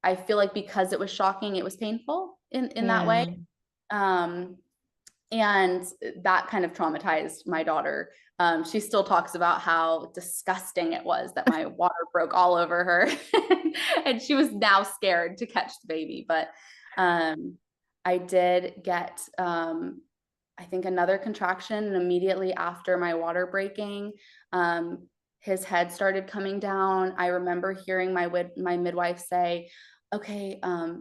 I feel like because it was shocking, it was painful in that way. Yeah. Um, and that kind of traumatized my daughter. She still talks about how disgusting it was that my water broke all over her. And she was now scared to catch the baby. But I did get, I think, another contraction. And immediately after my water breaking, his head started coming down. I remember hearing my midwife say, okay,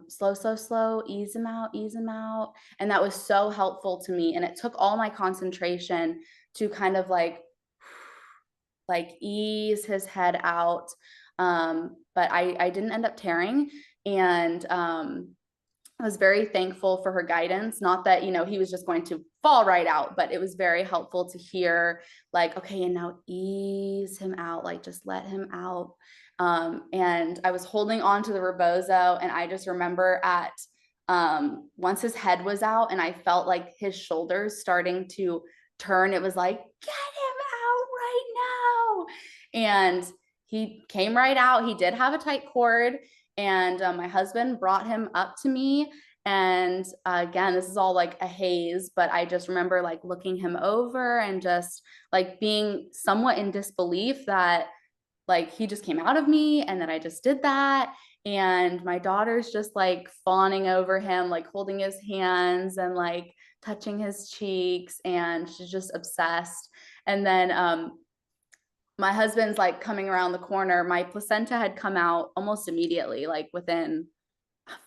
slow, slow, slow, ease him out, ease him out. And that was so helpful to me. And it took all my concentration to kind of like ease his head out. But I didn't end up tearing. And I was very thankful for her guidance. Not that, he was just going to fall right out, but it was very helpful to hear like, okay, and now ease him out, like just let him out. And I was holding on to the rebozo, and I just remember at once his head was out and I felt like his shoulders starting to turn, it was like, get him out right now. And he came right out. He did have a tight cord. And my husband brought him up to me. And again, this is all like a haze, but I just remember like looking him over and just like being somewhat in disbelief that like he just came out of me and then I just did that. And my daughter's just like fawning over him, like holding his hands and like touching his cheeks, and she's just obsessed. And then my husband's like coming around the corner. My placenta had come out almost immediately, like within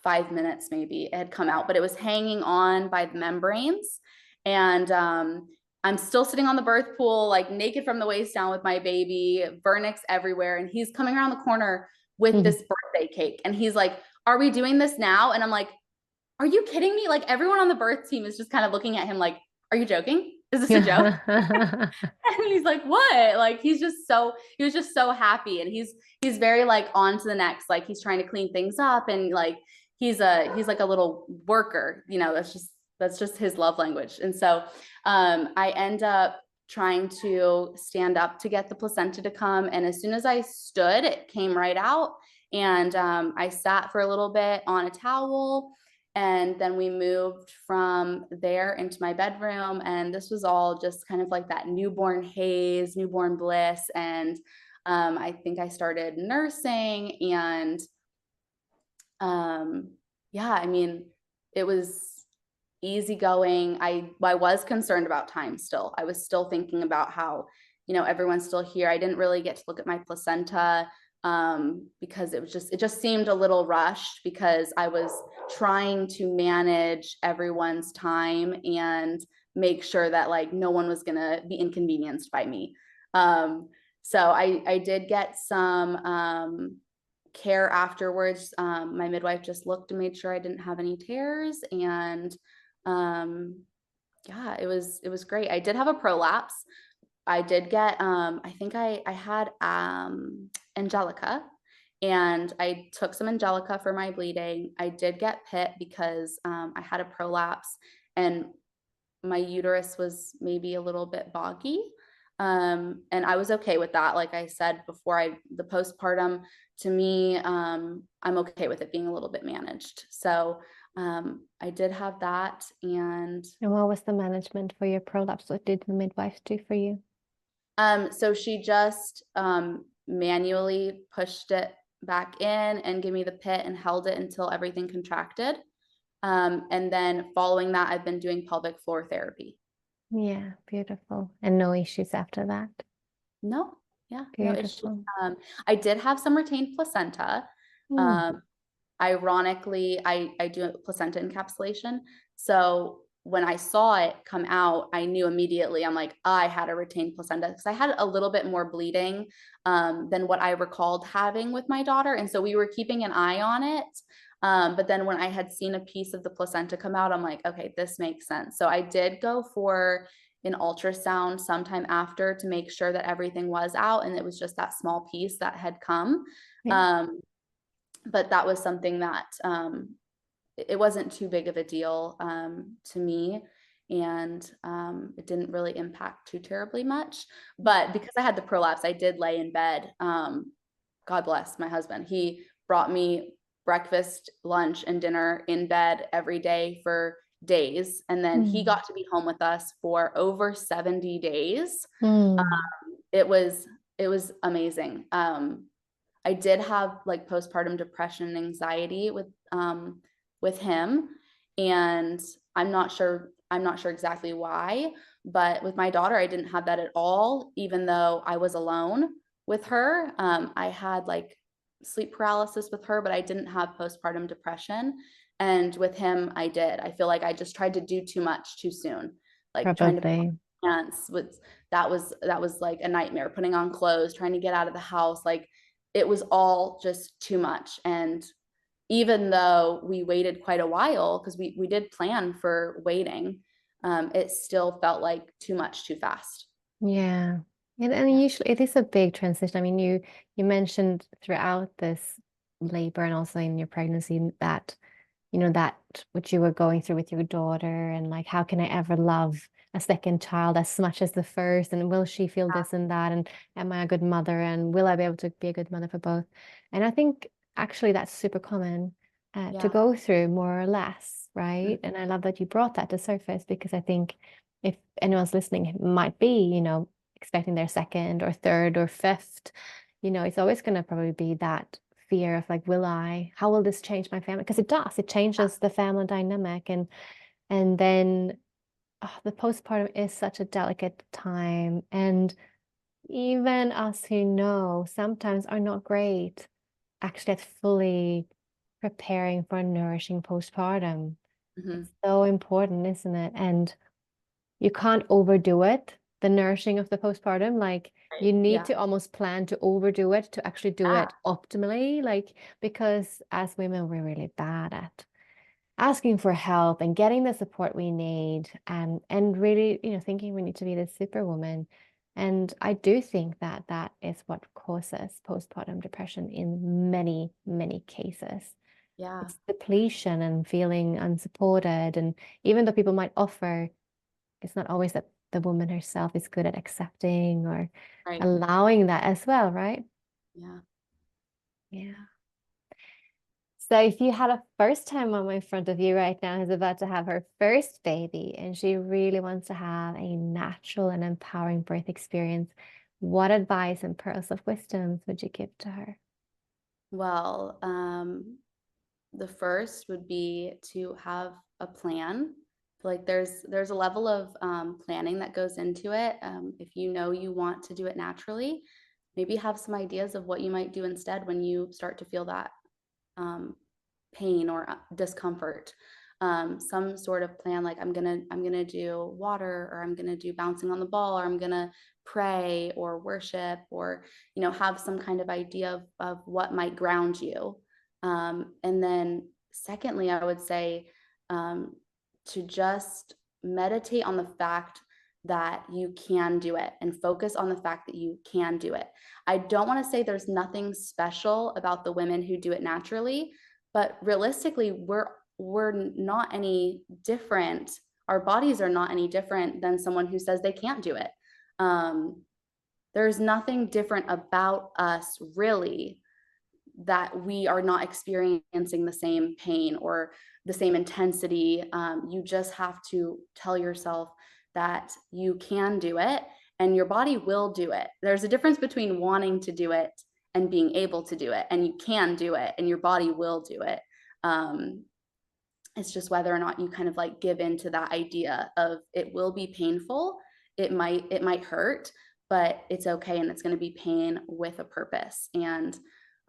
5 minutes maybe it had come out, but it was hanging on by the membranes. And I'm still sitting on the birth pool, like naked from the waist down with my baby, vernix everywhere. And he's coming around the corner with Mhm. this birthday cake. And he's like, are we doing this now? And I'm like, are you kidding me? Like everyone on the birth team is just kind of looking at him like, are you joking? Is this a joke? And he's like, what? Like he was just so happy. And he's very like on to the next. Like he's trying to clean things up, and like he's like a little worker, that's just his love language. And so I end up trying to stand up to get the placenta to come. And as soon as I stood, it came right out. And I sat for a little bit on a towel. And then we moved from there into my bedroom. And this was all just kind of like that newborn haze, newborn bliss. And I think I started nursing. And yeah, I mean, it was easygoing. I was concerned about time still. I was still thinking about how, everyone's still here. I didn't really get to look at my placenta because it just seemed a little rushed because I was trying to manage everyone's time and make sure that like no one was gonna be inconvenienced by me. So I did get some care afterwards. My midwife just looked and made sure I didn't have any tears, and yeah, it was great. I did have a prolapse. I did get I think I had Angelica, and I took some Angelica for my bleeding. I did get pit because I had a prolapse and my uterus was maybe a little bit boggy. And I was okay with that. Like I said before, the postpartum, to me, I'm okay with it being a little bit managed. So I did have that. And And what was the management for your prolapse? What did the midwife do for you? so she just manually pushed it back in and gave me the pit and held it until everything contracted. And then following that, I've been doing pelvic floor therapy. Yeah, beautiful. And no issues after that. No, yeah, no issue. Beautiful. I did have some retained placenta. Mm. Um, Ironically, I do a placenta encapsulation. So when I saw it come out, I knew immediately, I'm like, I had a retained placenta because I had a little bit more bleeding than what I recalled having with my daughter. And so we were keeping an eye on it. But then when I had seen a piece of the placenta come out, I'm like, okay, this makes sense. So I did go for an ultrasound sometime after to make sure that everything was out. And it was just that small piece that had come. Yeah. But that was something that it wasn't too big of a deal to me. And it didn't really impact too terribly much. But because I had the prolapse, I did lay in bed. God bless my husband. He brought me breakfast, lunch, and dinner in bed every day for days. And then he Mm. got to be home with us for over 70 days. Mm. It was amazing. I did have like postpartum depression and anxiety with him, and I'm not sure exactly why, but with my daughter I didn't have that at all, even though I was alone with her. I had like sleep paralysis with her, but I didn't have postpartum depression. And with him, I did. I feel like I just tried to do too much too soon, like trying to put Probably. on pants with that was like a nightmare, putting on clothes, trying to get out of the house, like it was all just too much. And even though we waited quite a while, because we did plan for waiting, it still felt like too much too fast. Yeah. And Yeah. usually it is a big transition. I mean, you mentioned throughout this labor and also in your pregnancy that that what you were going through with your daughter, and like, how can I ever love a second child as much as the first? And will she feel this and that? And am I a good mother? And will I be able to be a good mother for both? And I think actually that's super common to Yeah. go through, more or less, Mhm. right? And I love that you brought that to surface, because I think if anyone's listening, it might be, expecting their second or third or fifth, it's always going to probably be that fear of like, how will this change my family? Because it changes the family dynamic. And then the postpartum is such a delicate time. And even us who know sometimes are not great actually at fully preparing for a nourishing postpartum. It's Mhm. so important, isn't it? And you can't overdo it, the nourishing of the postpartum. Like, Right. you need Yeah. to almost plan to overdo it to actually do Yeah. it optimally. Like, because as women, we're really bad at asking for help and getting the support we need, and really, thinking we need to be the superwoman. And I do think that that is what causes postpartum depression in many, many cases. Yeah. It's depletion and feeling unsupported. And even though people might offer, it's not always that the woman herself is good at accepting or Right. allowing that as well, right? Yeah. Yeah. So if you had a first time mom in front of you right now who's about to have her first baby, and she really wants to have a natural and empowering birth experience, what advice and pearls of wisdom would you give to her? Well, the first would be to have a plan. Like there's a level of planning that goes into it. If you know you want to do it naturally, maybe have some ideas of what you might do instead when you start to feel that um, pain or discomfort. Some sort of plan, like I'm gonna do water, or I'm gonna do bouncing on the ball, or I'm gonna pray or worship, or have some kind of idea of what might ground you. And then secondly, I would say um, to just meditate on the fact that you can do it and focus on the fact that you can do it. I don't want to say there's nothing special about the women who do it naturally, but realistically, we're not any different. Our bodies are not any different than someone who says they can't do it. Um, there's nothing different about us, really, that we are not experiencing the same pain or the same intensity. You just have to tell yourself that you can do it and your body will do it. There's a difference between wanting to do it and being able to do it, and you can do it and your body will do it. Um, it's just whether or not you kind of like give into that idea of it will be painful. It might hurt, but it's okay, and it's going to be pain with a purpose. And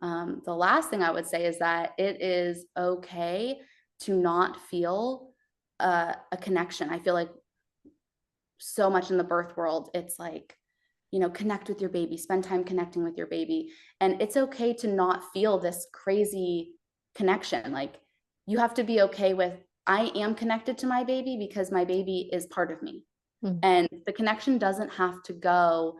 the last thing I would say is that it is okay to not feel a connection. I feel like so much in the birth world, it's like, connect with your baby, spend time connecting with your baby. And it's okay to not feel this crazy connection. Like, you have to be okay with, I am connected to my baby because my baby is part of me. Mm. And the connection doesn't have to go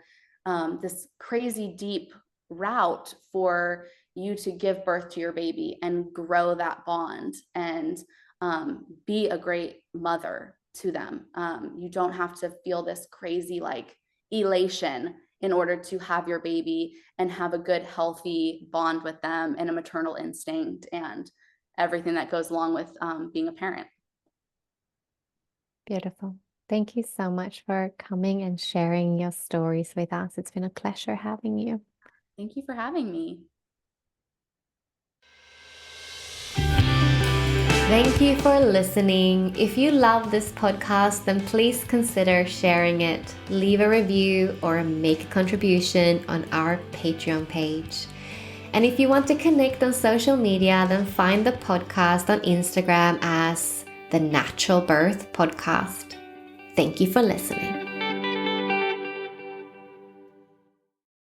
this crazy deep route for you to give birth to your baby and grow that bond and be a great mother to them. You don't have to feel this crazy like elation in order to have your baby and have a good, healthy bond with them and a maternal instinct and everything that goes along with being a parent. Beautiful. Thank you so much for coming and sharing your stories with us. It's been a pleasure having you. Thank you for having me. Thank you for listening. If you love this podcast, then please consider sharing it, leave a review, or make a contribution on our Patreon page. And if you want to connect on social media, then find the podcast on Instagram as the Natural Birth Podcast. Thank you for listening.